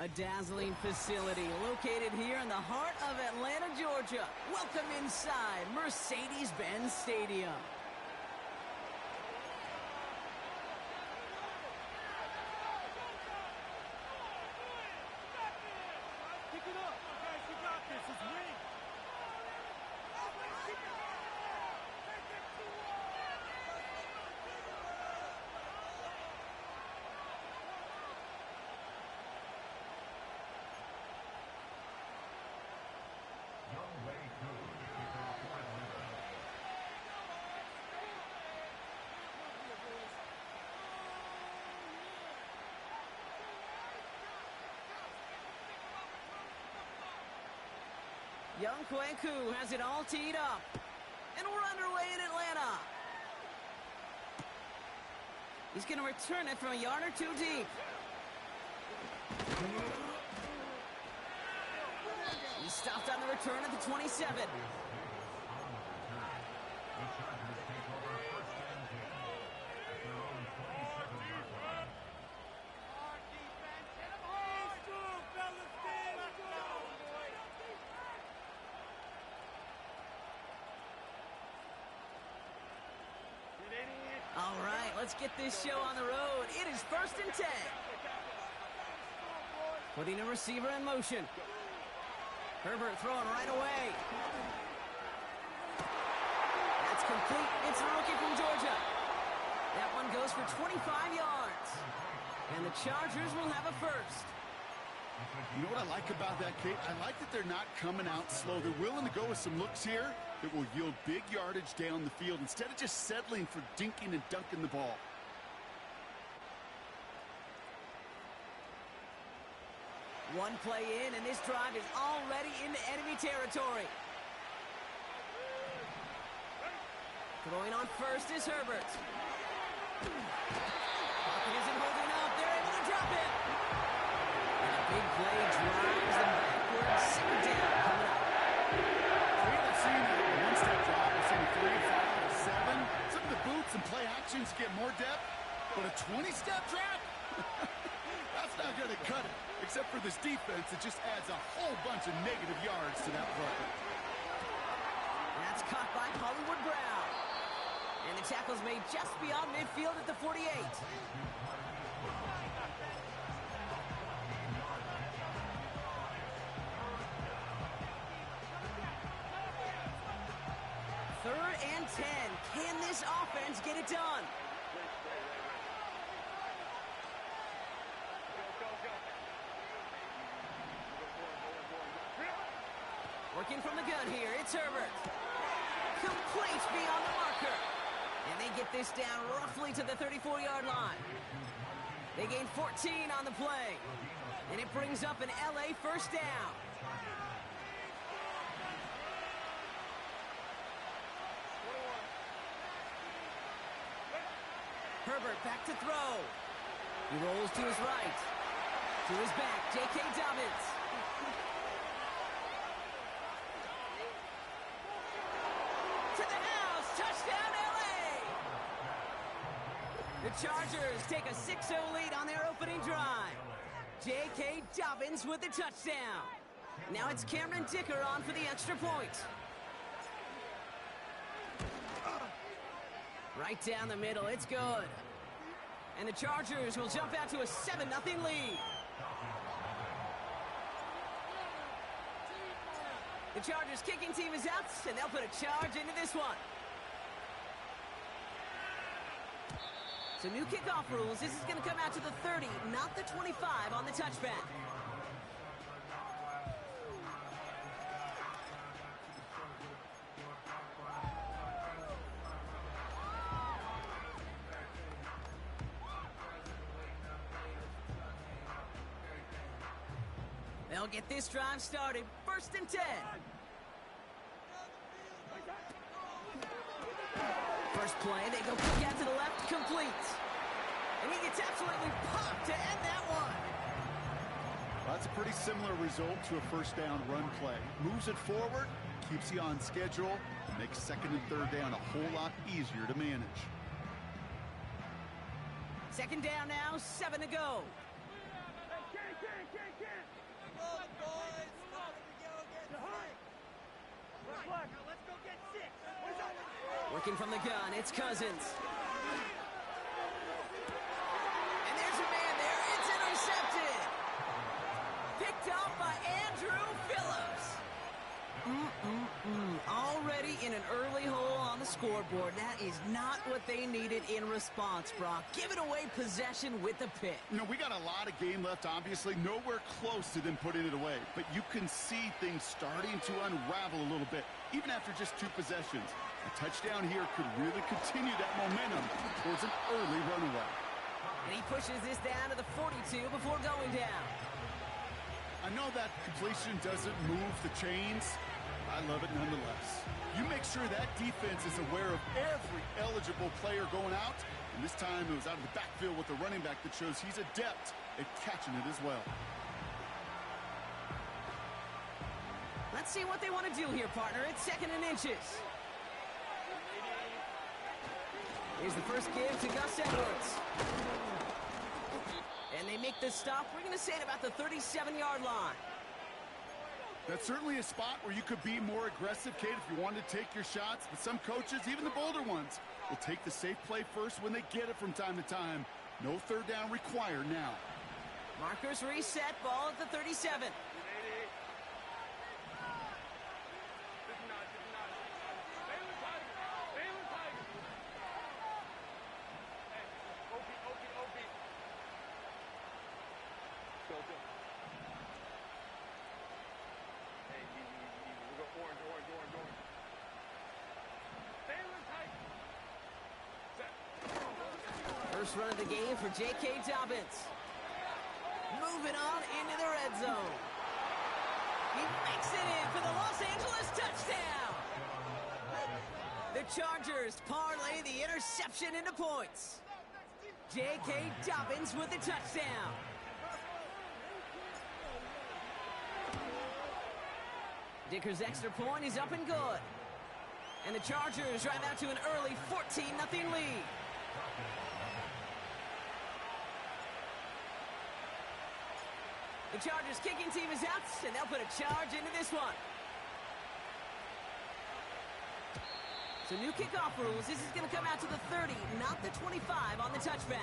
A dazzling facility located here in the heart of Atlanta, Georgia. Welcome inside Mercedes-Benz Stadium. Pick it up. Guys, you got this. It's winning. Young Kweku has it all teed up. And we're underway in Atlanta. He's going to return it from a yard or two deep. He stopped on the return at the 27. All right, let's get this show on the road. It is 1st and 10. Putting a receiver in motion. Herbert throwing right away. That's complete. It's a rookie from Georgia. That one goes for 25 yards. And the Chargers will have a first. You know what I like about that, Kate? I like that they're not coming out slow. They're willing to go with some looks here that will yield big yardage down the field instead of just settling for dinking and dunking the ball. One play in, and this drive is already into enemy territory. Throwing on first is Herbert. Pocket isn't holding up. They're able to drop it. And a big play drives them backwards. Second down coming up. We haven't seen a one-step drop. We've seen 3, 5, 7. Some of the boots and play actions get more depth, but a 20-step drop? That's not going to cut it. Except for this defense, it just adds a whole bunch of negative yards to that play. That's caught by Hollywood Brown. And the tackle's made just beyond midfield at the 48. Third and 10. Can this offense get it done? Working from the gun here, it's Herbert. Complete beyond the marker. And they get this down roughly to the 34-yard line. They gain 14 on the play. And it brings up an LA first down. Herbert back to throw. He rolls to his right. To his back, J.K. Dobbins. The Chargers take a 6-0 lead on their opening drive. J.K. Dobbins with the touchdown. Now it's Cameron Dicker on for the extra point. Right down the middle, it's good. And the Chargers will jump out to a 7-0 lead. The Chargers kicking team is out, and they'll put a charge into this one. So new kickoff rules. This is going to come out to the 30, not the 25 on the touchback. They'll get this drive started. 1st and 10. First play, they go quick out to the left, complete. And he gets absolutely popped to end that one. That's a pretty similar result to a first down run play. Moves it forward, keeps you on schedule, and makes 2nd and 3rd down a whole lot easier to manage. 2nd down now, 7 to go. flag. Now let's go get 6. What's up? Working from the gun, it's Cousins. And there's a man there. It's intercepted. Picked up by Andrew Phillips. Already in an early hole on the scoreboard. That is not what they needed in response, Brock. Giving away possession with the pick. You know, we got a lot of game left, obviously. Nowhere close to them putting it away. But you can see things starting to unravel a little bit, even after just 2 possessions. A touchdown here could really continue that momentum towards an early runaway. And he pushes this down to the 42 before going down. I know that completion doesn't move the chains. I love it nonetheless. You make sure that defense is aware of every eligible player going out. And this time it was out of the backfield with the running back that shows he's adept at catching it as well. Let's see what they want to do here, partner. It's 2nd and inches. Here's the first give to Gus Edwards. And they make this stop. We're going to say at about the 37-yard line. That's certainly a spot where you could be more aggressive, Kate, if you wanted to take your shots. But some coaches, even the bolder ones, will take the safe play first when they get it from time to time. No 3rd down required now. Markers reset, ball at the 37. First run of the game for J.K. Dobbins. Moving on into the red zone. He makes it in for the Los Angeles touchdown. The Chargers parlay the interception into points. J.K. Dobbins with the touchdown. Dicker's extra point is up and good. And the Chargers drive out to an early 14-0 lead. The Chargers kicking team is out, and they'll put a charge into this one. So new kickoff rules. This is going to come out to the 30, not the 25 on the touchback.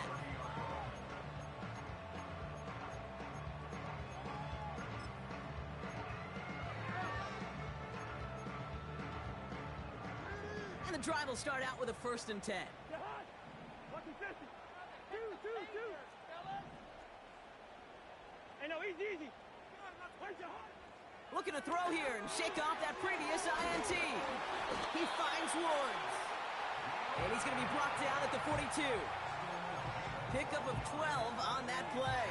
And the drive will start out with a 1st and 10. Hey, no, easy. Looking to throw here and shake off that previous INT. He finds Woods. And he's going to be brought down at the 42. Pickup of 12 on that play.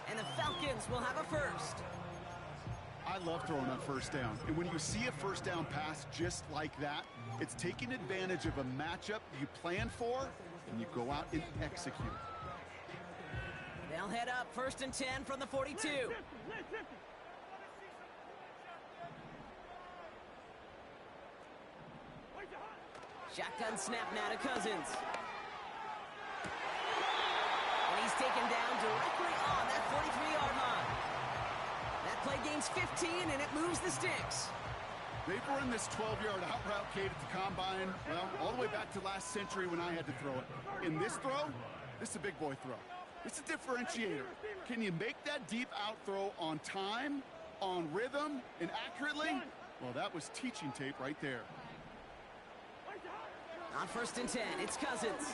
And the Falcons will have a first. I love throwing on 1st down. And when you see a 1st down pass just like that, it's taking advantage of a matchup you plan for, and you go out and execute. They'll head up 1st and 10 from the 42. Shotgun snap now to Cousins. And he's taken down directly on that 43-yard line. That play gains 15, and it moves the sticks. They've run this 12-yard out route, Kate, at the combine, well, all the way back to last century when I had to throw it. In this throw, this is a big boy throw. It's a differentiator. Can you make that deep out throw on time, on rhythm, and accurately? Well, that was teaching tape right there. On 1st and 10, it's Cousins.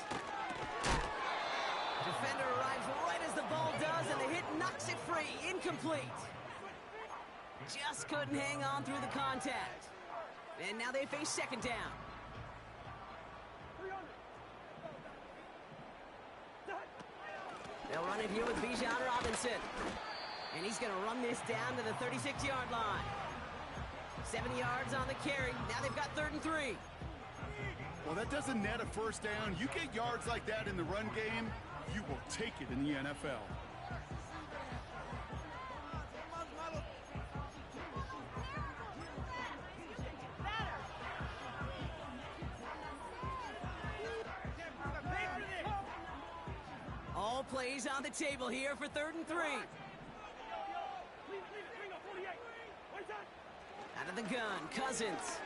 Defender arrives right as the ball does, and the hit knocks it free. Incomplete. Just couldn't hang on through the contact. And now they face 2nd down. They'll run it here with Bijan Robinson. And he's going to run this down to the 36-yard line. 7 yards on the carry. Now they've got 3rd and 3. Well, that doesn't net a 1st down. You get yards like that in the run game, you will take it in the NFL. All plays on the table here for 3rd and 3. Out of the gun, Cousins.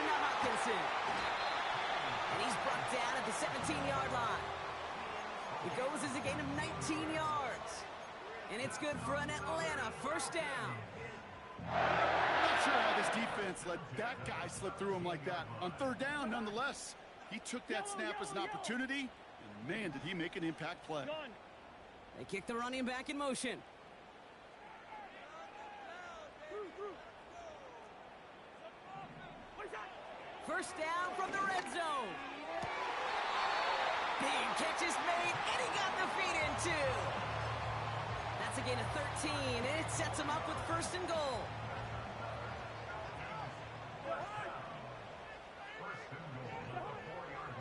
to Hutchinson. And he's brought down at the 17-yard line. It goes as a gain of 19 yards. And it's good for an Atlanta first down. I'm not sure how this defense let that guy slip through him like that. On third down, nonetheless, he took that snap as an opportunity, and man, did he make an impact play. They kick the running back in motion. First down from the red zone. Big catch is made, and he got the feet in too. That's a gain of 13, and it sets him up with first and goal.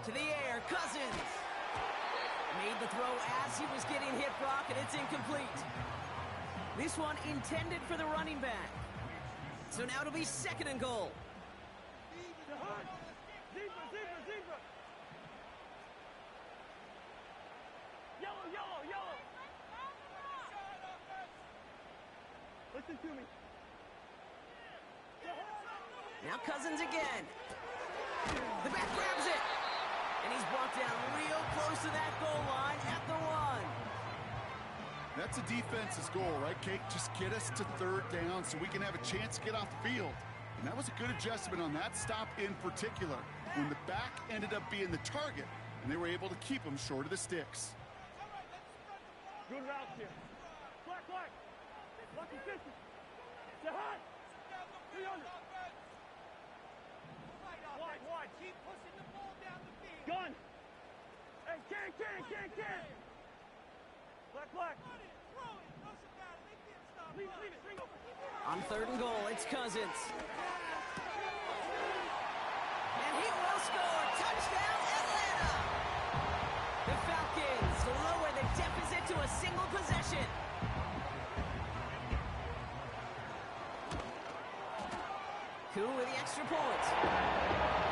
To the air, Cousins. Made the throw as he was getting hit, Brock, and it's incomplete. This one intended for the running back. So now it'll be second and goal. Zebra. Yellow. Listen to me. Now Cousins again. The back grabs it. And he's brought down real close to that goal line at the 1. That's a defense's goal, right, Kate? Just get us to third down so we can have a chance to get off the field. And that was a good adjustment on that stop in particular, when the back ended up being the target, and they were able to keep him short of the sticks. Good route here. Black. Lucky 50. They're hot. 300. Wide. Keep pushing the ball down the field. Gun. Hey, can. Black. Leave it. On third and goal, it's Cousins. And he will score. Touchdown, Atlanta. The Falcons lower the deficit to a single possession. Coup with the extra point.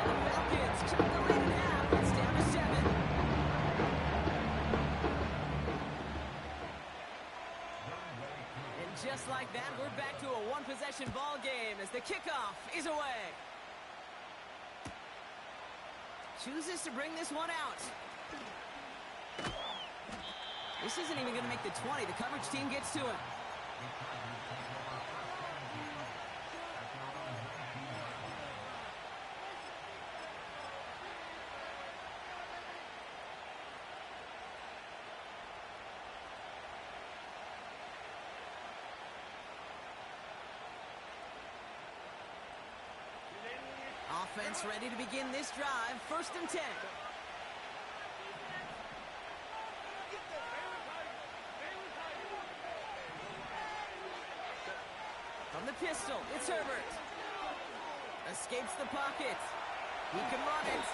And the Falcons chop the lead in half. It's down to 7. And just like that, we're back to a one-possession ball game as the kickoff is away. Chooses to bring this one out. This isn't even going to make the 20. The coverage team gets to it. Offense ready to begin this drive. First and 10. From the pistol, it's Herbert. Escapes the pocket. He can run it.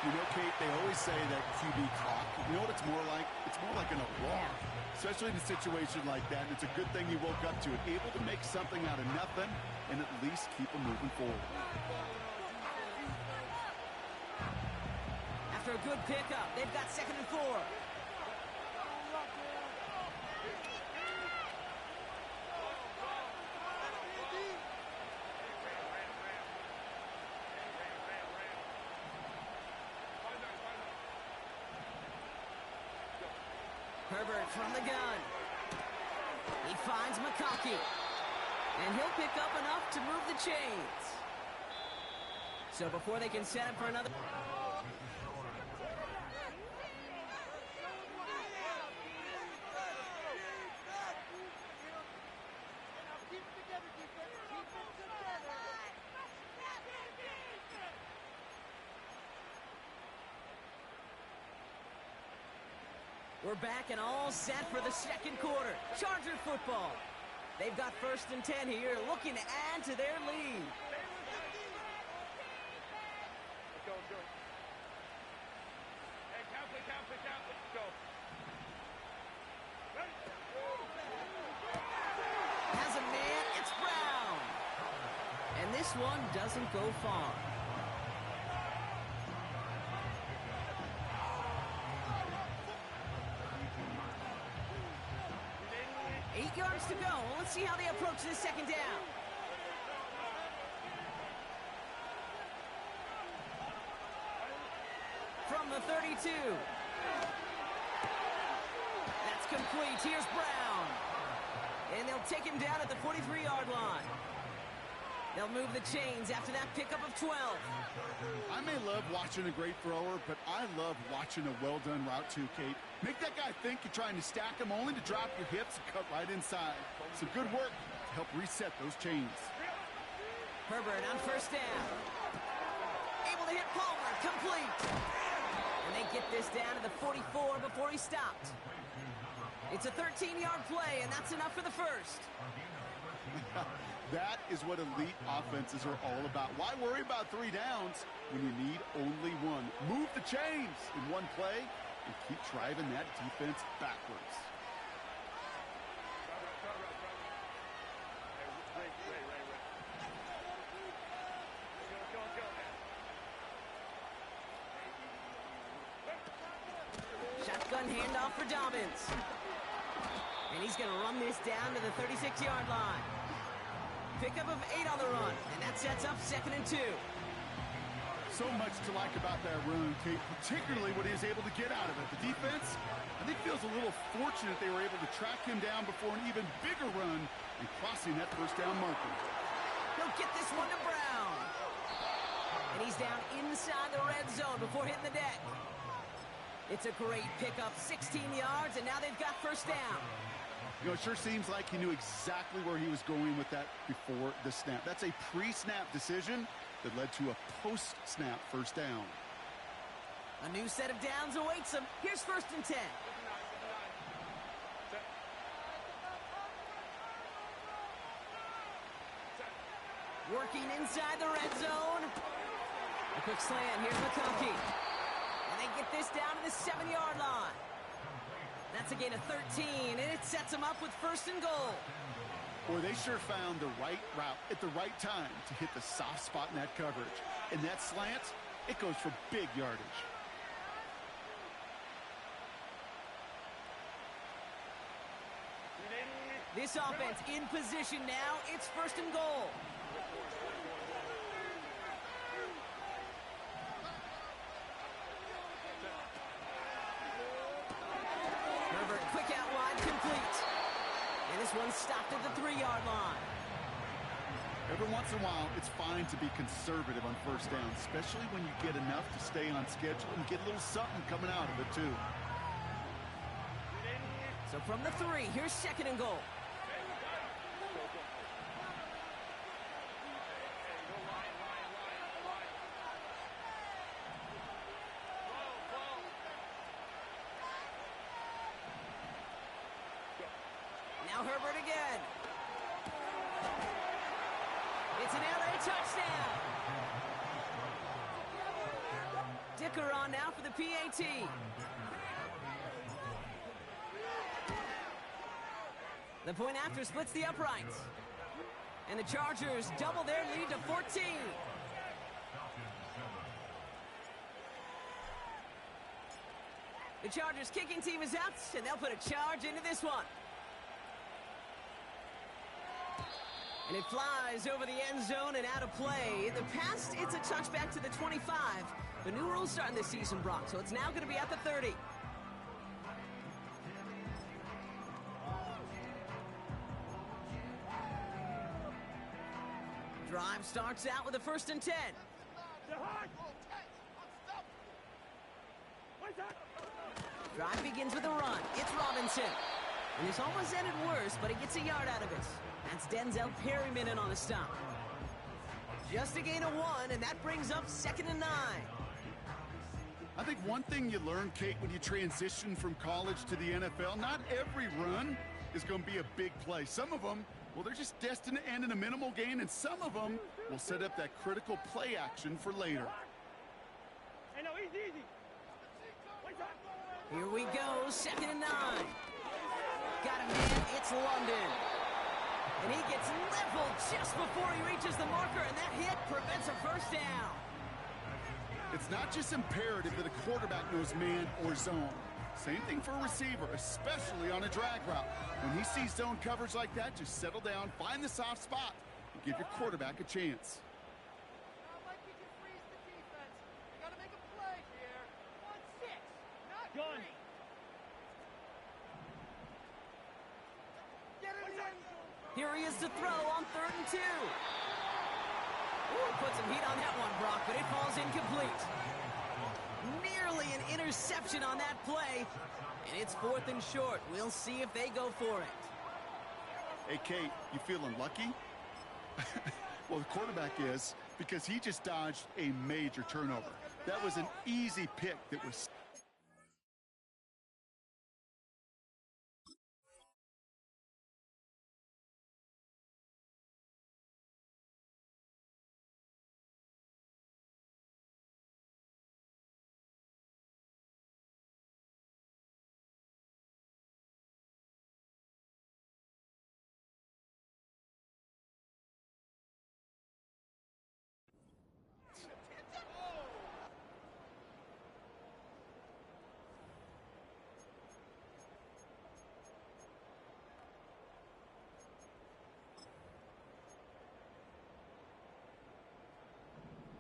You know, Kate, they always say that QB clock. You know what it's more like? It's more like an alarm, especially in a situation like that. And it's a good thing you woke up to it, able to make something out of nothing and at least keep them moving forward. After a good pickup, they've got second and 4. Herbert from the gun. He finds McConkey. And he'll pick up enough to move the chains. So before they can set up for another... We're back and all set for the second quarter. Charger football. They've got first and 10 here, looking to add to their lead. Go. Hey, count it. Go. Has a man, it's Brown. And this one doesn't go far. Yards to go. Let's see how they approach this second down. the 32. That's complete. Here's Brown. And they'll take him down at the 43-yard line. They'll move the chains after that pickup of 12. I may love watching a great thrower, but I love watching a well-done route too, Kate. Make that guy think you're trying to stack him only to drop your hips and cut right inside. Some good work to help reset those chains. Herbert on first down. Able to hit Palmer. Complete. And they get this down to the 44 before he stopped. It's a 13-yard play, and that's enough for the first. That is what elite offenses are all about. Why worry about 3 downs when you need only one? Move the chains in one play and keep driving that defense backwards. Shotgun handoff for Dobbins. And he's going to run this down to the 36-yard line. Pickup of 8 on the run, and that sets up 2nd and 2. So much to like about that run, Kate, particularly what he was able to get out of it. The defense, I think, feels a little fortunate they were able to track him down before an even bigger run and crossing that first down marker. He'll get this one to Brown. And he's down inside the red zone before hitting the deck. It's a great pickup, 16 yards, and now they've got first down. You know, it sure seems like he knew exactly where he was going with that before the snap. That's a pre-snap decision that led to a post-snap first down. A new set of downs awaits him. Here's 1st and 10. Working inside the red zone. A quick slant. Here's McConkey. And they get this down to the 7-yard line. That's a gain of 13, and it sets them up with 1st and goal. Boy, they sure found the right route at the right time to hit the soft spot in that coverage. And that slant, it goes for big yardage. This offense in position now. It's 1st and goal. Quick out wide, complete. And this one stopped at the 3-yard line. Every once in a while, it's fine to be conservative on first down, especially when you get enough to stay on schedule and get a little something coming out of it, too. So from the 3, here's 2nd and goal. Now Herbert again. It's an LA touchdown. Dicker on now for the PAT. The point after splits the uprights. And the Chargers double their lead to 14. The Chargers kicking team is out, and they'll put a charge into this one. And it flies over the end zone and out of play. In the past, it's a touchback to the 25. The new rules starting this season, Brock, so it's now going to be at the 30. Drive starts out with a 1st and 10. Drive begins with a run. It's Robinson. And this almost ended worse, but he gets a yard out of it. That's Denzel Perryman in on the stop. Just a gain of 1, and that brings up 2nd and 9. I think one thing you learn, Kate, when you transition from college to the NFL, not every run is going to be a big play. Some of them, well, they're just destined to end in a minimal gain, and some of them will set up that critical play action for later. Hey, no, easy. Here we go, 2nd and 9. Got a man, it's London. And he gets leveled just before he reaches the marker, and that hit prevents a first down. It's not just imperative that a quarterback knows man or zone. Same thing for a receiver, especially on a drag route. When he sees zone coverage like that, just settle down, find the soft spot, and give your quarterback a chance. Not like we can freeze the defense. We got to make a play here. 1 Gun. Here he is to throw on 3rd and 2. Ooh, put some heat on that one, Brock, but it falls incomplete. Nearly an interception on that play, and it's 4th and short. We'll see if they go for it. Hey, Kate, you feeling lucky? Well, the quarterback is, because he just dodged a major turnover. That was an easy pick that was...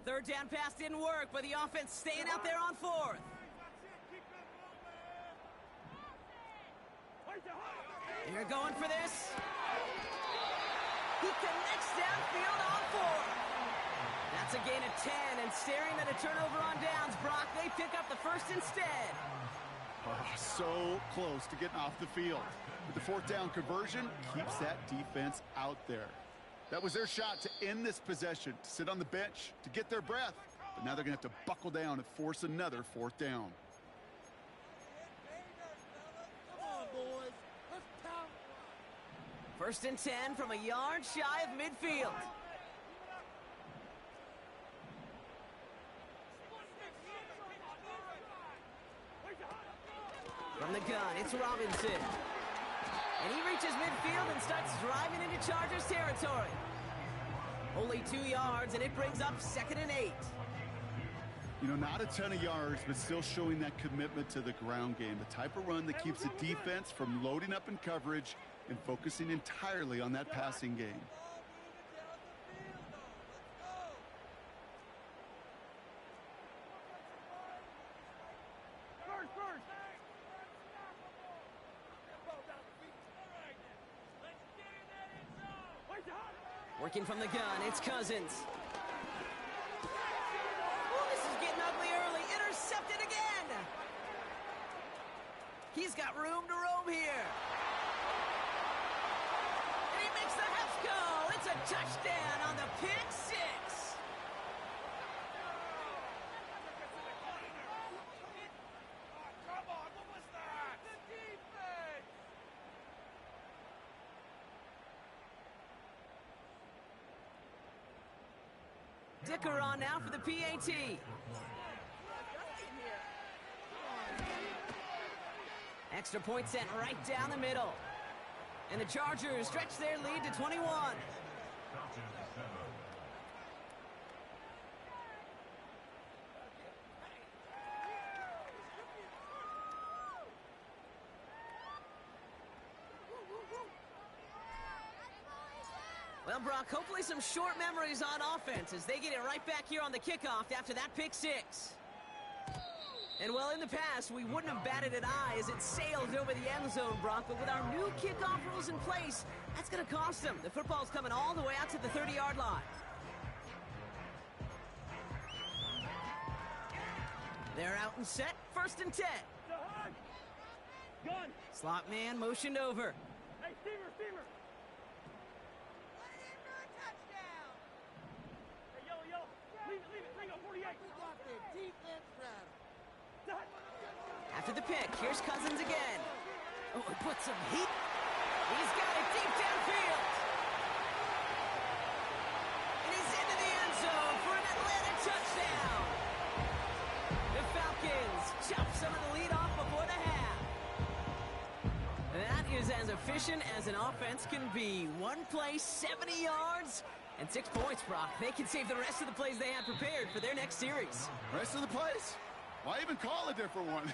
Third down pass didn't work, but the offense staying out there on 4th. They're going for this. He connects downfield on 4th. That's a gain of 10, and staring at a turnover on downs, Brock, they pick up the first instead. Oh, so close to getting off the field. But the 4th down conversion keeps that defense out there. That was their shot to end this possession, to sit on the bench, to get their breath. But now they're going to have to buckle down and force another 4th down. Come on, boys. Let's pound. 1st and 10 from a yard shy of midfield. From the gun, it's Robinson. And he reaches midfield and starts driving into Chargers territory. Only 2 yards, and it brings up 2nd and 8. You know, not a ton of yards, but still showing that commitment to the ground game. The type of run that keeps the defense from loading up in coverage and focusing entirely on that passing game. Working from the gun, it's Cousins. Oh, this is getting ugly early. Intercepted again. He's got room to roam here. And he makes the Hefco. It's a touchdown on the pick 6. Come on, what was that? The defense. Dicker on now for the PAT. Extra point sent right down the middle. And the Chargers stretch their lead to 21. Well, Brock, hopefully some short memories on offense as they get it right back here on the kickoff after that pick 6. And, well, in the past, we wouldn't have batted an eye as it sailed over the end zone, Brock. But with our new kickoff rules in place, that's going to cost them. The football's coming all the way out to the 30-yard line. They're out and set. 1st and 10. Gun. Slot man motioned over. Hey, Steamer. Hey, yellow. Leave it. Hang on, 48. We got the defense rattled. After the pick, here's Cousins again. Oh, he put some heat. He's got it deep downfield. And he's into the end zone for an Atlanta touchdown. The Falcons chop some of the lead off before the half. That is as efficient as an offense can be. One play, 70 yards, and 6 points, Brock. They can save the rest of the plays they had prepared for their next series. Rest of the plays? Why even call a different one?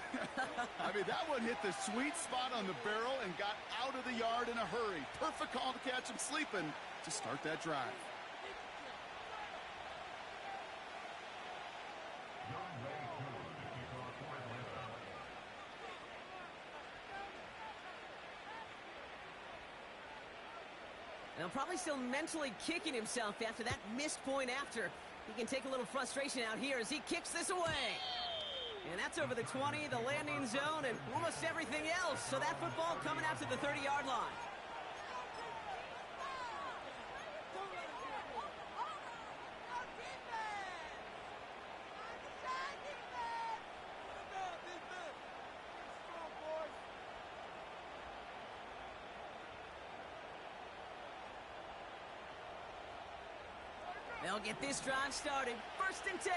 I mean, that one hit the sweet spot on the barrel and got out of the yard in a hurry. Perfect call to catch him sleeping to start that drive. Now, probably still mentally kicking himself after that missed point after. He can take a little frustration out here as he kicks this away. And that's over the 20, the landing zone, and almost everything else. So that football coming out to the 30-yard line. They'll get this drive started. 1st and 10.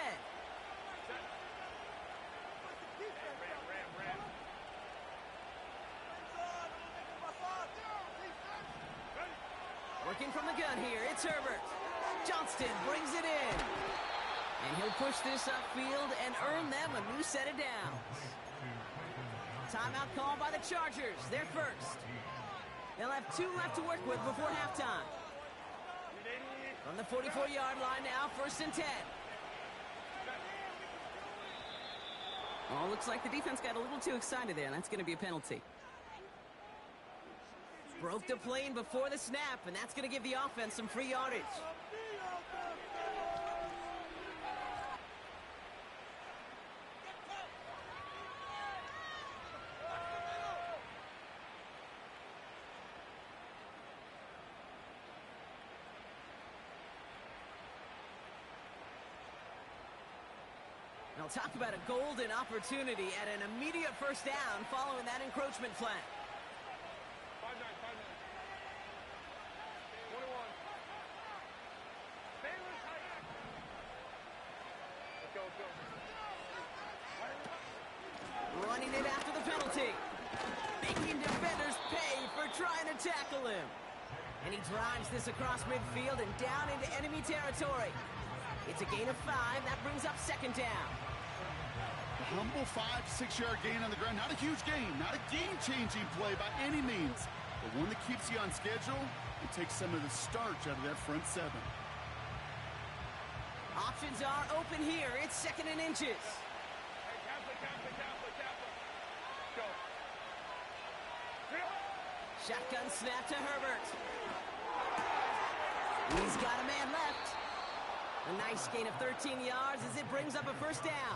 Working from the gun here, it's Herbert. Johnston brings it in. And he'll push this upfield and earn them a new set of downs. Timeout called by the Chargers. They're first. They'll have 2 left to work with before halftime. From the 44-yard line now, 1st and 10. Oh, looks like the defense got a little too excited there, and that's going to be a penalty. Broke the plane before the snap, and that's going to give the offense some free yardage. Now talk about a golden opportunity at an immediate 1st down following that encroachment flag. 5-9. 21. Let's go. Running it after the penalty. Making defenders pay for trying to tackle him. And he drives this across midfield and down into enemy territory. It's a gain of 5. That brings up 2nd down. A humble 5-6-yard gain on the ground. Not a huge gain. Not a game-changing play by any means. But one that keeps you on schedule and takes some of the starch out of that front 7. Options are open here. It's 2nd and inches. Hey, Catholic. Go. Shotgun snap to Herbert. He's got a man left. A nice gain of 13 yards as it brings up a 1st down.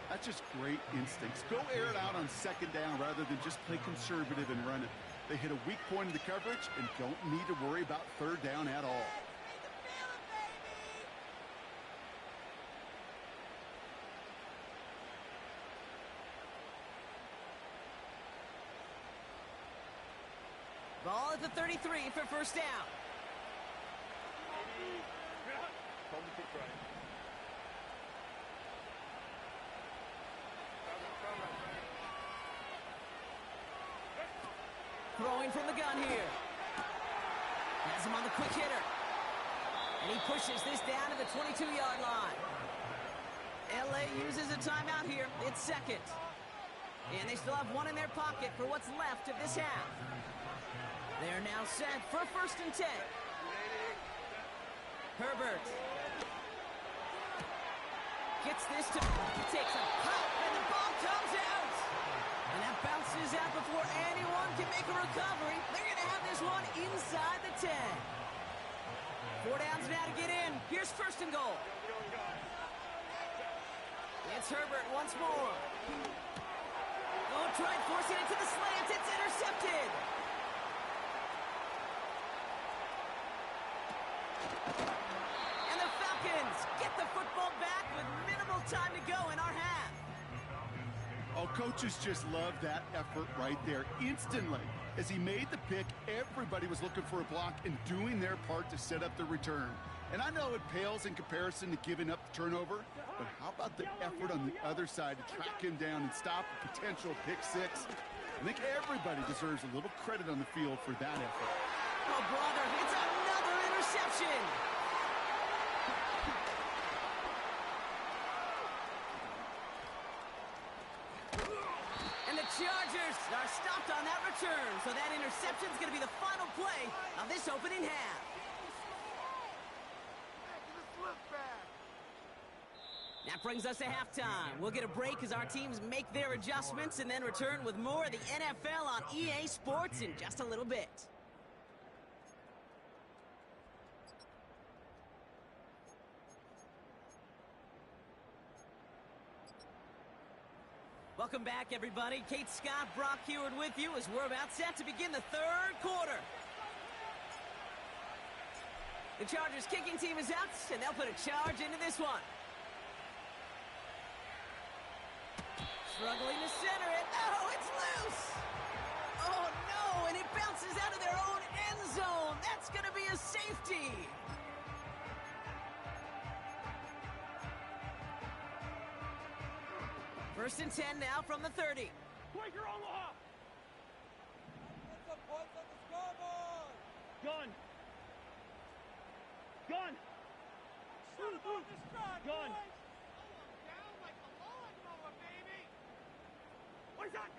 That's just great instincts. Go air it out on 2nd down rather than just play conservative and run it. They hit a weak point in the coverage and don't need to worry about 3rd down at all. Ball at the 33 for 1st down. Throwing from the gun here. Has him on the quick hitter. And he pushes this down to the 22-yard line. LA uses a timeout here. It's 2nd. And they still have 1 in their pocket for what's left of this half. They're now set for 1st and 10. Herbert gets this to, he takes a pop, and the ball comes out. And that bounces out before anyone can make a recovery. They're going to have this one inside the 10. 4 downs now to get in. Here's 1st and goal. It's Herbert once more. Oh, tried forcing it to the slant. It's intercepted. And the Falcons get the football back with minimal time to go in our half. Oh, coaches just love that effort right there. Instantly, as he made the pick, everybody was looking for a block and doing their part to set up the return. And I know it pales in comparison to giving up the turnover, but how about the effort on the other side to track him down and stop a potential pick 6? I think everybody deserves a little credit on the field for that effort. Oh, brother, it's another interception. And the Chargers are stopped on that return, so that interception is going to be the final play of this opening half. That brings us to halftime. We'll get a break as our teams make their adjustments and then return with more of the NFL on EA Sports in just a little bit. Welcome back, everybody. Kate Scott, Brock Heward with you as we're about set to begin the third quarter. The Chargers kicking team is out, and they'll put a charge into this one. Struggling to center it. Oh, it's loose! Oh, no, and it bounces out of their own end zone. That's going to be a safety. First and 10 now from the 30. Quaker Omaha! Put some points on the scoreboard! Gun! Gun! Shut him on this drive, gun! Boys. Down like a lawnmower, baby! What's that?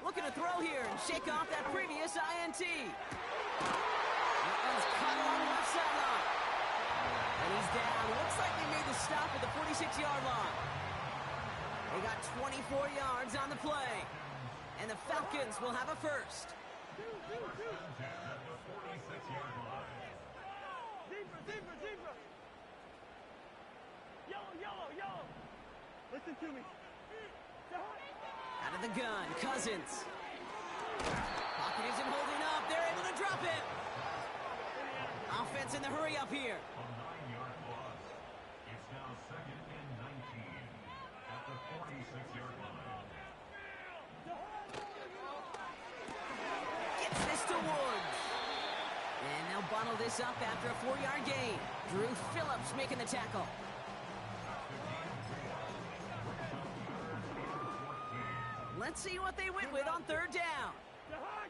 Looking to throw here and shake off that previous INT. That one's cut along the left sideline. And he's down. Looks like they made the stop at the 46-yard line. They got 24 yards on the play. And the Falcons will have a first. Zebra! Yellow! Listen to me. Out of the gun, Cousins. Pocket isn't holding up. They're able to drop it. Offense in the hurry up here. A 9-yard loss. It's now 2nd and 19 at the 46-yard line. Gets this to Woods. And they'll bottle this up after a 4-yard gain. Drew Phillips making the tackle. Let's see what they went with on third down. Black.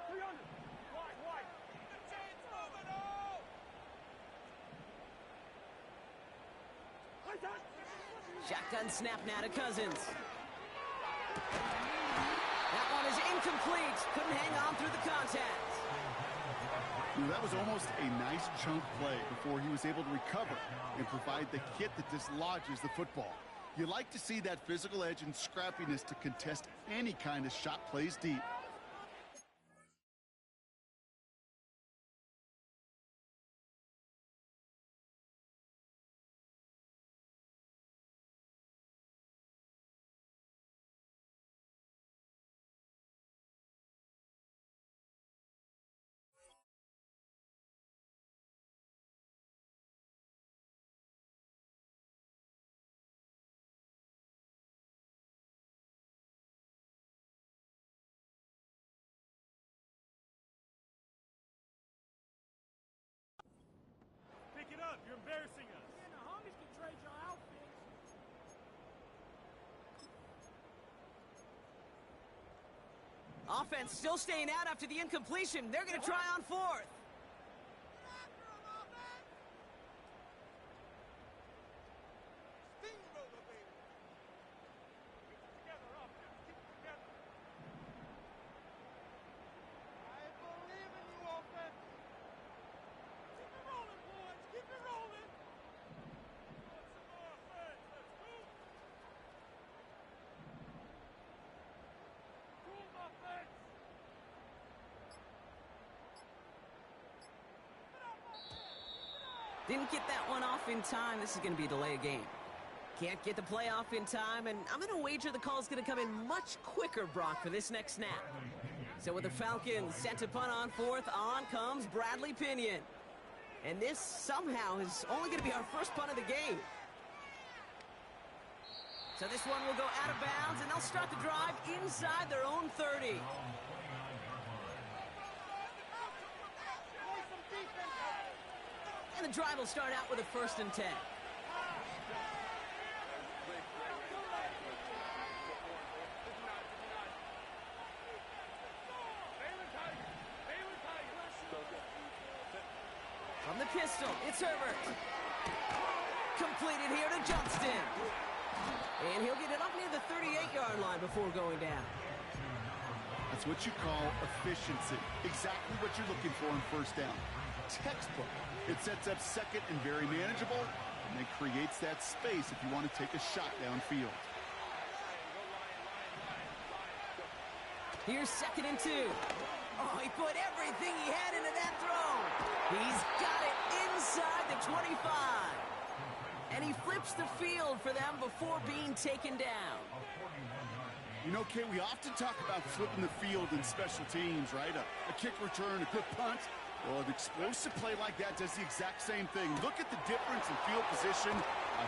300. Wide. The chain's moving on. Shotgun snap now to Cousins. That one is incomplete. Couldn't hang on through the contact. That was almost a nice chunk play before he was able to recover and provide the hit that dislodges the football. You like to see that physical edge and scrappiness to contest any kind of shot plays deep. Pick it up. You're embarrassing us. Yeah, the homies can trade your outfits. Offense still staying out after the incompletion. They're going to try on fourth. Steamroller, baby. Keep it together, offense. Keep it together. I believe in you, offense. Keep it rolling, boys. Keep it rolling. Want some more offense. Let's go. Move offense. Didn't get that one off in time. This is going to be a delay of game. Can't get the play off in time, and I'm going to wager the call's going to come in much quicker, Brock, for this next snap. So with the Falcons set to punt on fourth, on comes Bradley Pinion. And this somehow is only going to be our first punt of the game. So this one will go out of bounds, and they'll start the drive inside their own 30. And the drive will start out with a first and 10. From the pistol, it's Herbert. Completed here to Johnston. And he'll get it up near the 38-yard line before going down. That's what you call efficiency. Exactly what you're looking for in first down. Textbook. It sets up second and very manageable, and it creates that space if you want to take a shot downfield. Here's 2nd and 2. Oh, he put everything he had into that throw. He's got it inside the 25. And he flips the field for them before being taken down. You know, Kay, we often talk about flipping the field in special teams, right? A kick return, a good punt. Well, an explosive play like that does the exact same thing. Look at the difference in field position.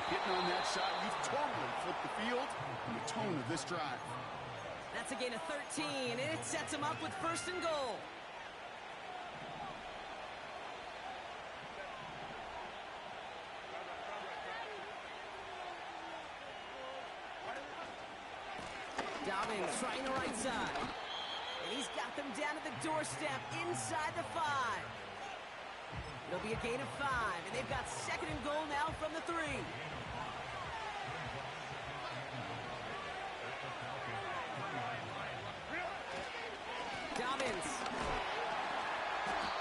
Hitting on that shot, you've totally flipped the field and the tone of this drive. That's a gain of 13, and it sets him up with 1st and goal. Dobbins trying the right side. And he's got them down at the doorstep inside the 5. It'll be a gain of 5, and they've got 2nd and goal now from the 3. Dobbins.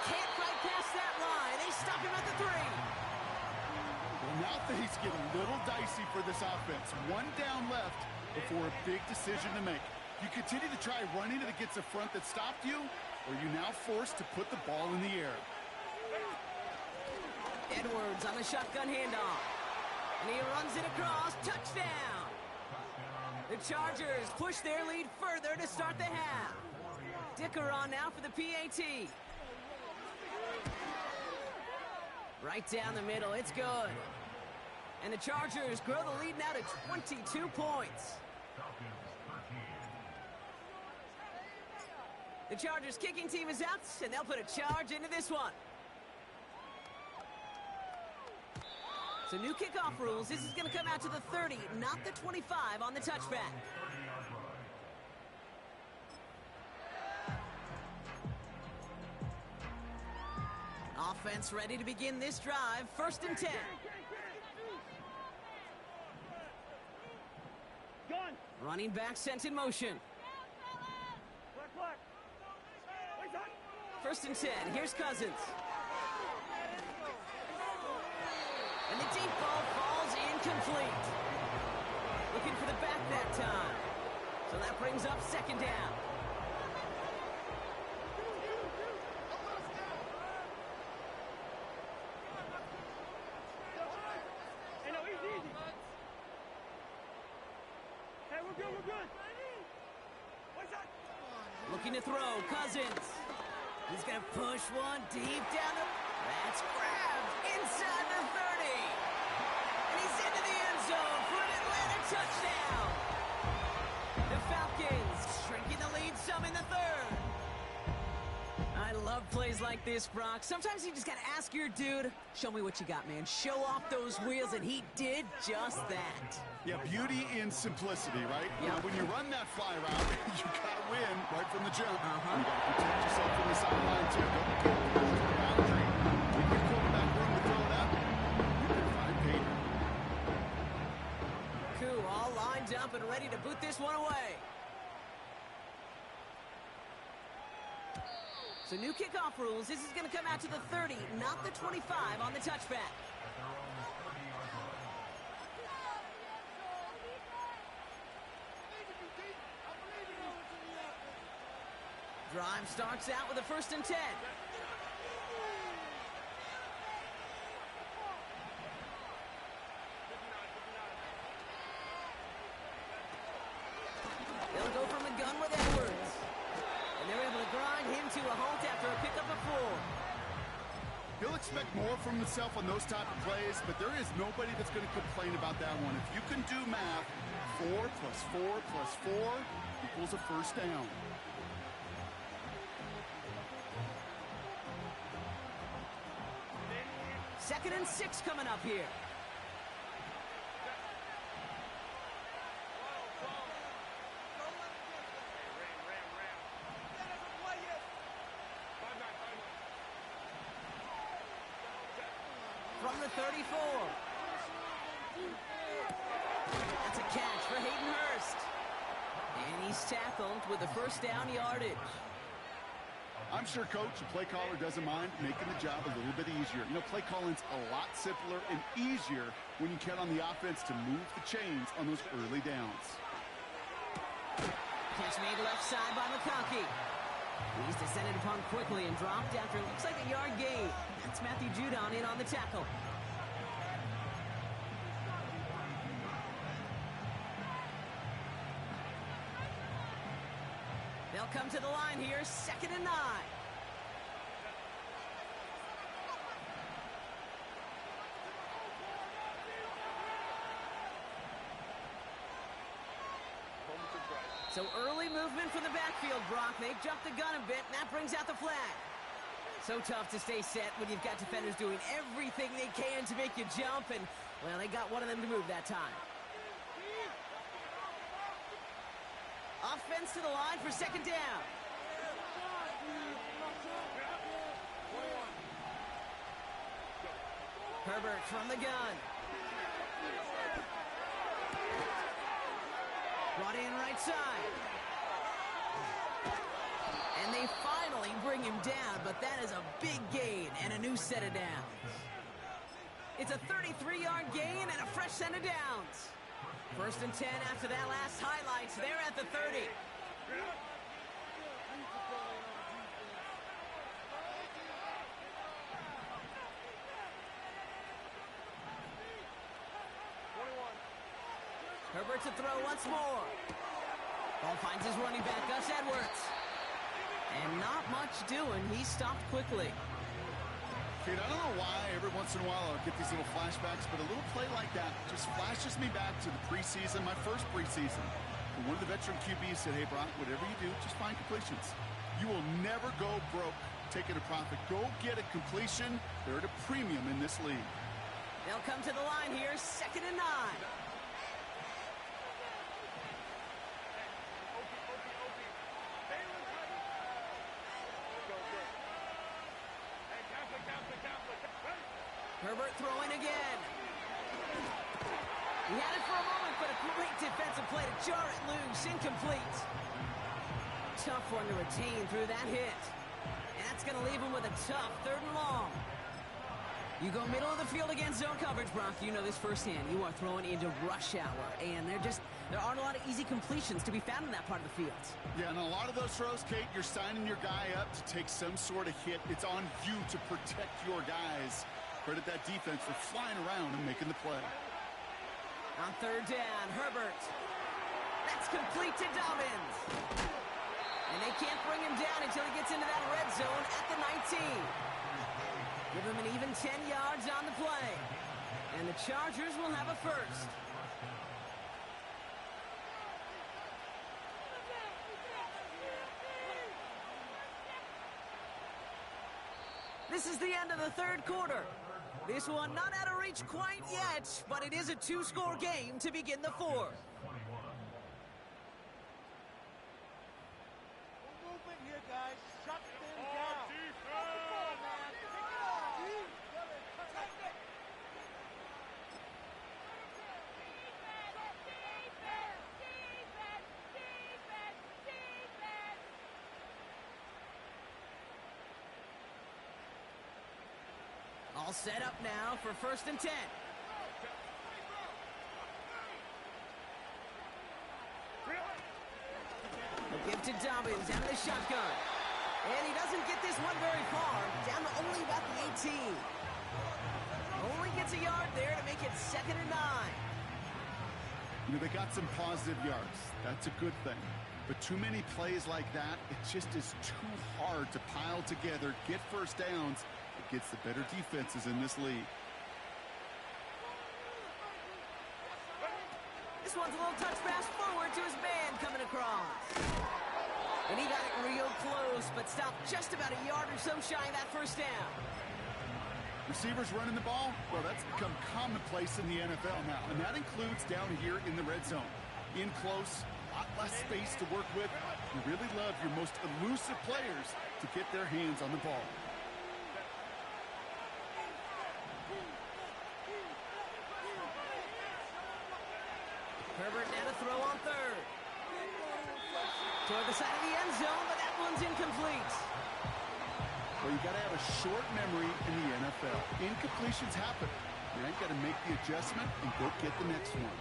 Can't quite pass that line. They stop him at the 3. Well, now things get a little dicey for this offense. 1 down left before a big decision to make. You continue to try running it against a front that stopped you, or you now forced to put the ball in the air. Edwards on the shotgun handoff. And he runs it across. Touchdown! The Chargers push their lead further to start the half. Dicker on now for the PAT. Right down the middle. It's good. And the Chargers grow the lead now to 22 points. The Chargers kicking team is out, and they'll put a charge into this one. So new kickoff rules. This is going to come out to the 30, not the 25 on the touchback. Offense ready to begin this drive. 1st and 10. Running back sent in motion. 1st and 10. Here's Cousins. And the deep ball falls incomplete. Looking for the back that time. So that brings up 2nd down. Looking to throw, Cousins. He's going to push one deep down the... That's grabbed inside the 30. And he's into the end zone for an Atlanta touchdown. The Falcons shrinking the lead some in the 3rd. I love plays like this, Brock. Sometimes you just got to ask your dude, show me what you got, man. Show off those wheels, and he did just that. Yeah, beauty in simplicity, right? Yeah. Now, when you run that fly route, you got to win right from the jump. You got to protect yourself from the sideline, too. Don't go to the boundary. When your quarterback room to throw it up, you can find Peter. Koo all lined up and ready to boot this one away. So new kickoff rules. This is going to come out to the 30, not the 25 on the touchback. Drive starts out with a 1st and 10. They'll go from the gun with Edwards. And they're able to grind him to a halt after a pickup of 4. He'll expect more from himself on those type of plays, but there is nobody that's going to complain about that one. If you can do math, 4 plus 4 plus 4 equals a 1st down. Second and 6 coming up here. From the 34. That's a catch for Hayden Hurst. And he's tackled with a 1st down yardage. I'm sure, Coach, the play caller doesn't mind making the job a little bit easier. You know, play calling's a lot simpler and easier when you count on the offense to move the chains on those early downs. Catch made left side by McConkey. He's descended upon quickly and dropped after it looks like a yard gain. That's Matthew Judon in on the tackle. They'll come to the line here, 2nd and 9. So early movement from the backfield, Brock. They've jumped the gun a bit, and that brings out the flag. So tough to stay set when you've got defenders doing everything they can to make you jump, and, well, they got one of them to move that time. Offense to the line for 2nd down. Herbert from the gun. Brought in right side. And they finally bring him down, but that is a big gain and a new set of downs. It's a 33-yard gain and a fresh set of downs. 1st and 10 after that last highlights. They're at the 30. Herbert to throw once more. Ball finds his running back, Gus Edwards. And not much doing. He stopped quickly. Kate, I don't know why every once in a while I'll get these little flashbacks, but a little play like that just flashes me back to the preseason, my first preseason. And one of the veteran QBs said, hey, Brock, whatever you do, just find completions. You will never go broke taking a profit. Go get a completion. They're at a premium in this league. They'll come to the line here, 2nd and 9. Herbert throwing again. He had it for a moment, but a great defensive play to jar it loose. Incomplete. Tough one to retain through that hit. And that's going to leave him with a tough 3rd and long. You go middle of the field against zone coverage, Brock. You know this firsthand. You are throwing into rush hour, and there aren't a lot of easy completions to be found in that part of the field. Yeah, and a lot of those throws, Kate, you're signing your guy up to take some sort of hit. It's on you to protect your guys. Credit that defense for flying around and making the play. On 3rd down, Herbert. That's complete to Dobbins. And they can't bring him down until he gets into that red zone at the 19. Give him an even 10 yards on the play. And the Chargers will have a first. This is the end of the 3rd quarter. This one not out of reach quite yet, but it is a 2-score game to begin the 4th. Movement here, guys. Shut them down. Come on, man. Pick it up. All set up now for 1st and 10. They'll give to Dobbins out of the shotgun. And he doesn't get this one very far. Down to only about the 18. Only gets a yard there to make it 2nd and 9. You know, they got some positive yards. That's a good thing. But too many plays like that, it just is too hard to pile together, get first downs against the better defenses in this league. This one's a little touch pass forward to his man coming across. And he got it real close, but stopped just about a yard or so shy of that first down. Receivers running the ball, well, that's become commonplace in the NFL now, and that includes down here in the red zone. In close, a lot less space to work with. You really love your most elusive players to get their hands on the ball. Herbert now to throw on 3rd. Toward the side of the end zone, but that one's incomplete. Well, you got to have a short memory in the NFL. Incompletions happen. You ain't got to make the adjustment and go get the next one.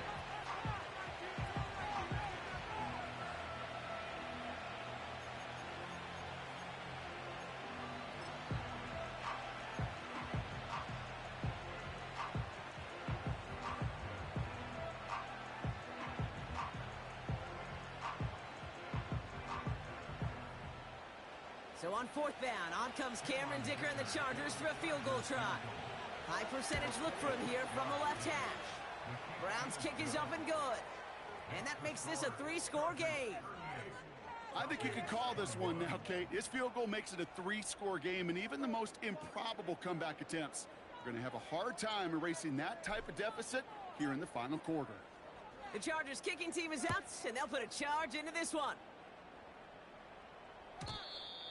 So on fourth down, on comes Cameron Dicker and the Chargers for a field goal try. High percentage look for him here from the left hash. Brown's kick is up and good. And that makes this a 3-score game. I think you could call this one now, Kate. His field goal makes it a 3-score game, and even the most improbable comeback attempts are going to have a hard time erasing that type of deficit here in the final quarter. The Chargers kicking team is out, and they'll put a charge into this one.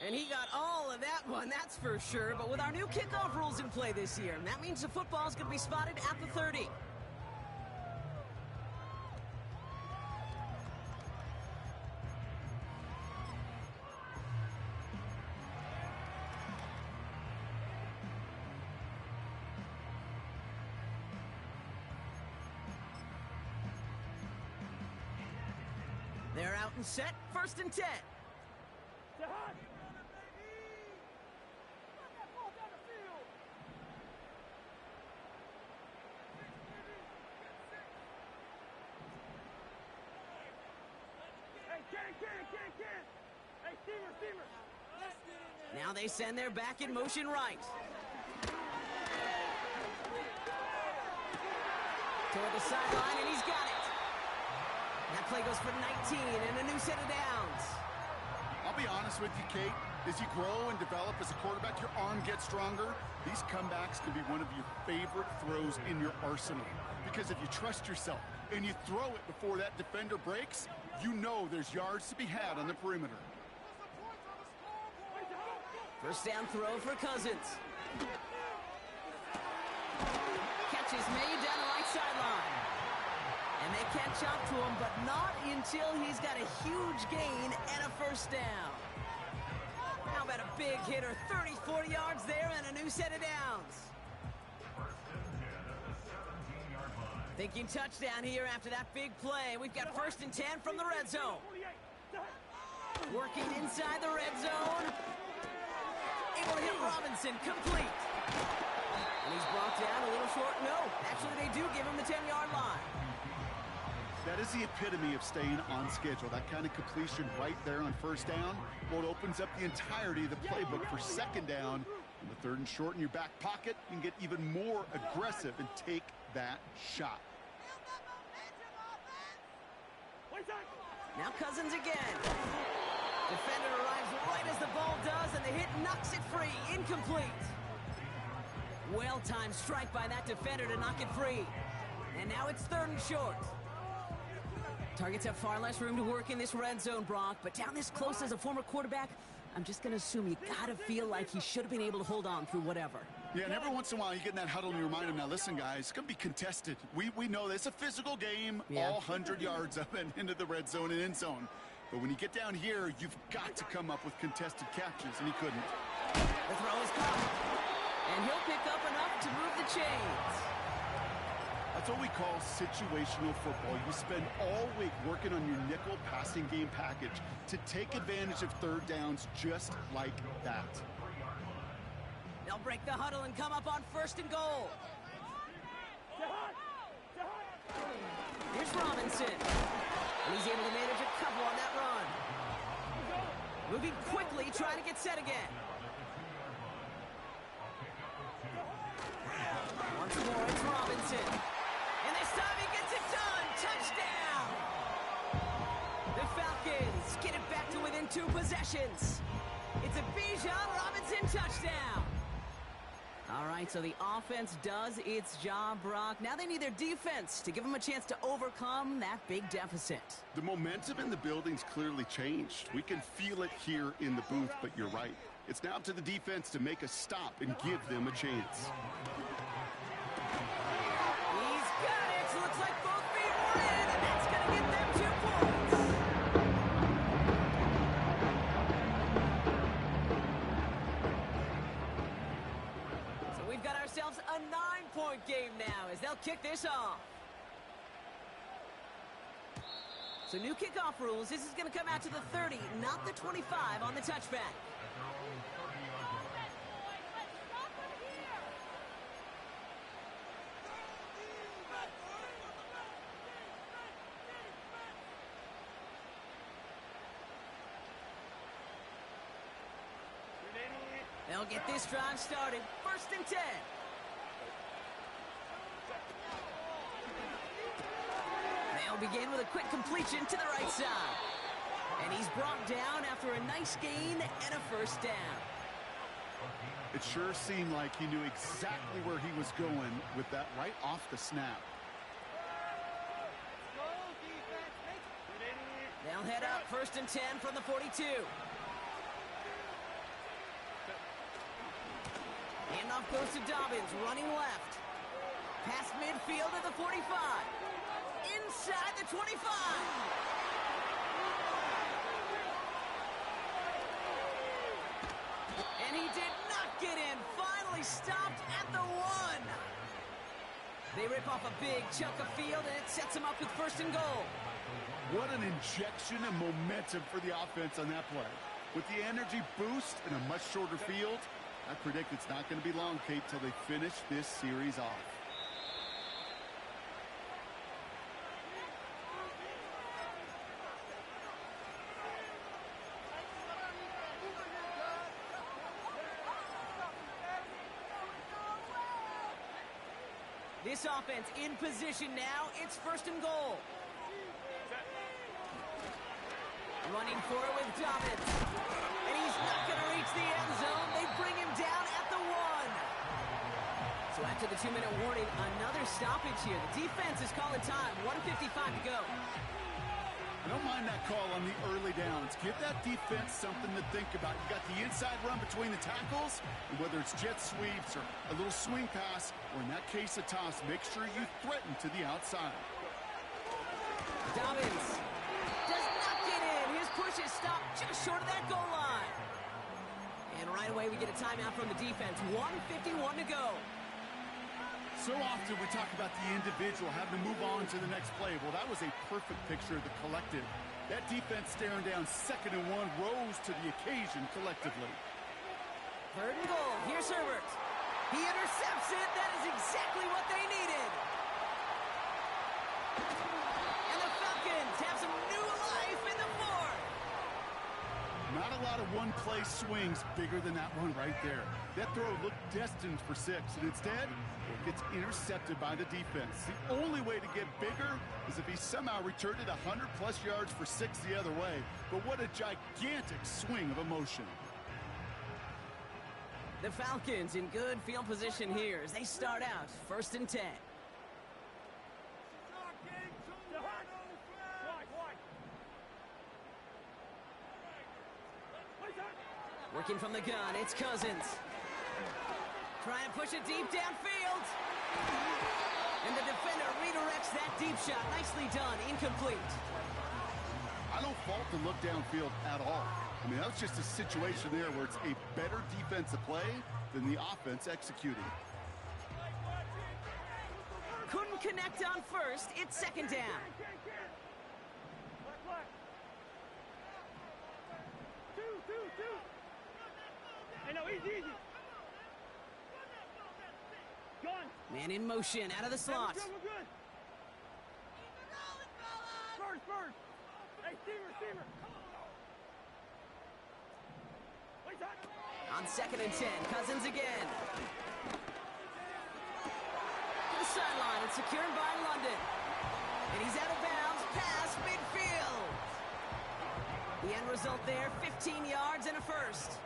And he got all of that one, that's for sure. But with our new kickoff rules in play this year, that means the football's going to be spotted at the 30. They're out and set, 1st and 10. Now they send their back in motion right. Toward the sideline, and he's got it. That play goes for 19 and a new set of downs. I'll be honest with you, Kate. As you grow and develop as a quarterback, your arm gets stronger. These comebacks can be one of your favorite throws in your arsenal. Because if you trust yourself and you throw it before that defender breaks, you know there's yards to be had on the perimeter. First down throw for Cousins. Catch is made down the right sideline. And they catch up to him, but not until he's got a huge gain and a first down. How about a big hitter, 30, 40 yards there and a new set of downs. Thinking touchdown here after that big play. We've got 1st and 10 from the red zone. Working inside the red zone. Able to hit Robinson, complete. And he's brought down a little short. No, actually they do give him the 10-yard line. That is the epitome of staying on schedule. That kind of completion right there on 1st down. Well, it opens up the entirety of the playbook for 2nd down. On the 3rd and short in your back pocket, you can get even more aggressive and take that shot. Now Cousins again. Defender arrives right as the ball does, and the hit knocks it free. Incomplete. Well-timed strike by that defender to knock it free. And now it's 3rd and short. Targets have far less room to work in this red zone, Brock, but down this close as a former quarterback, I'm just going to assume you got to feel like he should have been able to hold on through whatever. Yeah, and every once in a while you get in that huddle and you remind him, now listen, guys, it's going to be contested. We know this. It's a physical game, all 100 yards up and into the red zone and end zone. But when you get down here, you've got to come up with contested catches, and he couldn't. The throw is caught, and he'll pick up enough to move the chains. That's what we call situational football. You spend all week working on your nickel passing game package to take advantage of 3rd downs just like that. They'll break the huddle and come up on 1st and goal. Here's Robinson. And he's able to manage a couple on that run. Moving quickly, trying to get set again. Once more, it's Robinson. And this time he gets it done. Touchdown! The Falcons get it back to within 2 possessions. It's a Bijan Robinson touchdown. All right, so the offense does its job, Brock. Now they need their defense to give them a chance to overcome that big deficit. The momentum in the building's clearly changed. We can feel it here in the booth, but you're right. It's now up to the defense to make a stop and give them a chance. He's got it. Looks like both feet were in, and that's going to get them 2 points. So we've got ourselves a 9-point game now as they'll kick this off. So new kickoff rules. This is going to come out to the 30, not the 25 on the touchback. They'll get this drive started. 1st and 10. They'll begin with a quick completion to the right side. And he's brought down after a nice gain and a 1st down. It sure seemed like he knew exactly where he was going with that right off the snap. They'll head up 1st and 10 from the 42. Handoff goes to Dobbins, running left. Past midfield at the 45. Inside the 25. And he did not get in. Finally stopped at the 1. They rip off a big chunk of field, and it sets him up with 1st and goal. What an injection of momentum for the offense on that play. With the energy boost and a much shorter field, I predict it's not going to be long, Kate, till they finish this series off. This offense in position now. It's 1st and goal. Running for it with Dobbins. And he's not going to reach the end zone. They bring him down at the 1. So after the 2-minute warning, another stoppage here. The defense is calling time. 1:55 to go. I don't mind that call on the early downs. Give that defense something to think about. You got the inside run between the tackles, and whether it's jet sweeps or a little swing pass, or in that case a toss, make sure you threaten to the outside. Dobbins does not get in. His push is stopped just short of that goal line. And right away we get a timeout from the defense. 1:51 to go. So often we talk about the individual having to move on to the next play. Well, that was a perfect picture of the collective. That defense staring down 2nd and 1 rose to the occasion collectively. 3rd and goal. Here's Herbert. He intercepts it. That is exactly what they needed. And the Falcons have some new life in the 4th. Not a lot of one-play swings bigger than that one right there. That throw looked destined for 6, and instead, it gets intercepted by the defense. The only way to get bigger is if he somehow returned it 100-plus yards for 6 the other way. But what a gigantic swing of emotion. The Falcons in good field position here as they start out 1st and 10. Working from the gun, it's Cousins. Trying to push it deep downfield. And the defender redirects that deep shot. Nicely done, incomplete. I don't fault the look downfield at all. I mean, that was just a situation there where it's a better defensive play than the offense executing. Couldn't connect on 1st. It's 2nd down. Hey, no, easy. Man in motion, out of the slot. We're good. First. Hey, Steamer. On 2nd and 10, Cousins again. To the sideline, it's secured by London. And he's out of bounds, past midfield. The end result there, 15 yards and a 1st.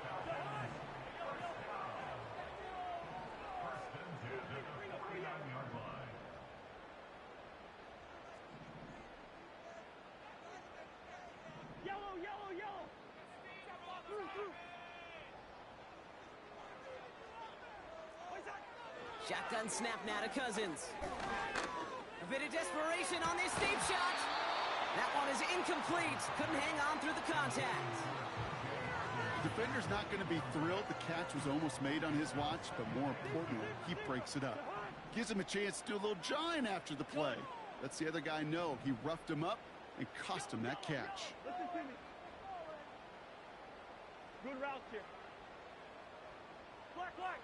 Yellow. Through. Shotgun snap now to Cousins. A bit of desperation on this deep shot. That one is incomplete. Couldn't hang on through the contact. Defender's not going to be thrilled the catch was almost made on his watch, but more importantly, he breaks it up. Gives him a chance to do a little jawing after the play. Lets the other guy know he roughed him up and cost him that catch. Listen to me. Good route here. Black.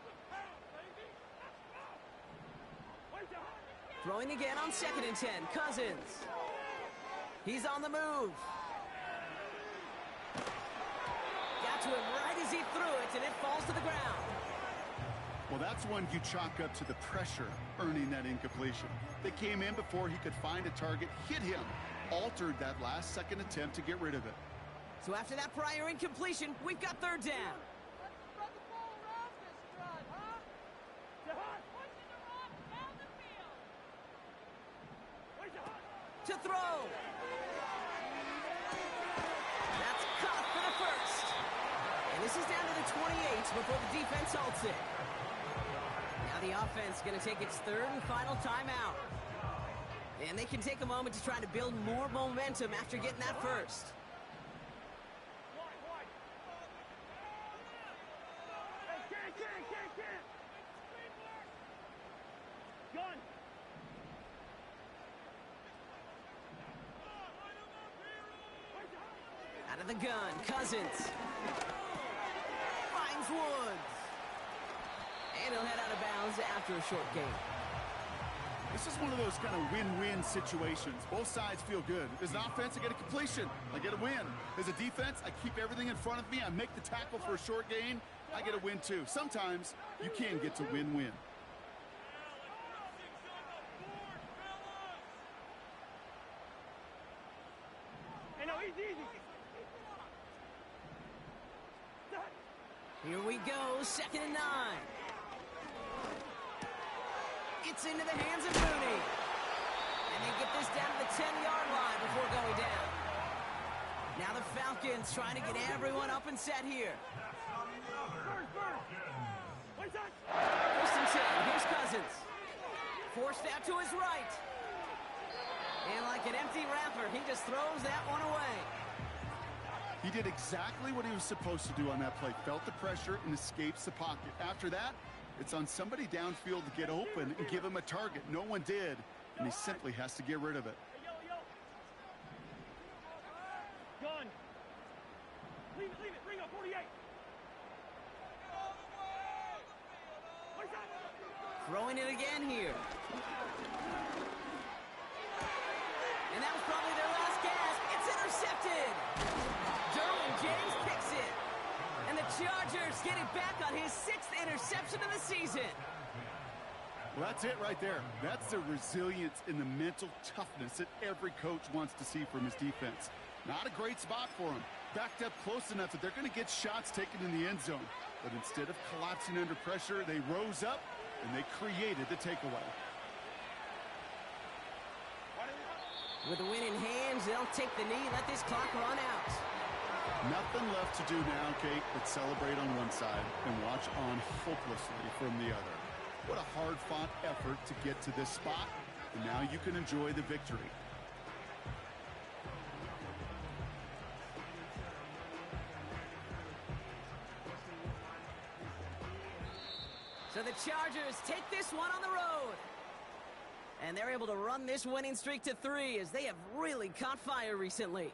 Throwing again on 2nd and 10, Cousins. He's on the move. Got to him right as he threw it, and it falls to the ground. Well, that's one you chalk up to the pressure earning that incompletion. They came in before he could find a target, hit him, altered that last-second attempt to get rid of it. So after that prior incompletion, we've got third down. Let's spread the ball around this drive, huh? Jahan, pushing the rock down the field. Where's Jahan? To throw. That's caught for the first. And this is down to the 28 before the defense halts it. Now the offense is going to take its third and final timeout. And they can take a moment to try to build more momentum after getting that first. Out of the gun, Cousins. Finds Woods. And he'll head out of bounds after a short gain. This is one of those kind of win-win situations. Both sides feel good. As an offense, I get a completion. I get a win. As a defense, I keep everything in front of me. I make the tackle for a short gain. I get a win, too. Sometimes you can get to win-win. Here we go, 2nd and 9. It's into the hands of Mooney. And they get this down to the 10-yard line before going down. Now the Falcons trying to get everyone up and set here. First and 10, here's Cousins. Forced out to his right. And like an empty wrapper, he just throws that one away. He did exactly what he was supposed to do on that play. Felt the pressure and escapes the pocket. After that, it's on somebody downfield to get open and give him a target. No one did, and he simply has to get rid of it. Gun. Leave it. Bring up 48. Throwing it again here. And that was probably their last gasp. It's intercepted. Derwin James picks it. And the Chargers get it back on his 6th interception of the season. Well, that's it right there. That's the resilience and the mental toughness that every coach wants to see from his defense. Not a great spot for him. Backed up close enough that they're going to get shots taken in the end zone. But instead of collapsing under pressure, they rose up and they created the takeaway. With the win in hands, they'll take the knee, let this clock run out. Nothing left to do now, Kate, but celebrate on one side and watch on hopelessly from the other. What a hard-fought effort to get to this spot, and now you can enjoy the victory. So the Chargers take this one on the road. And they're able to run this winning streak to 3 as they have really caught fire recently.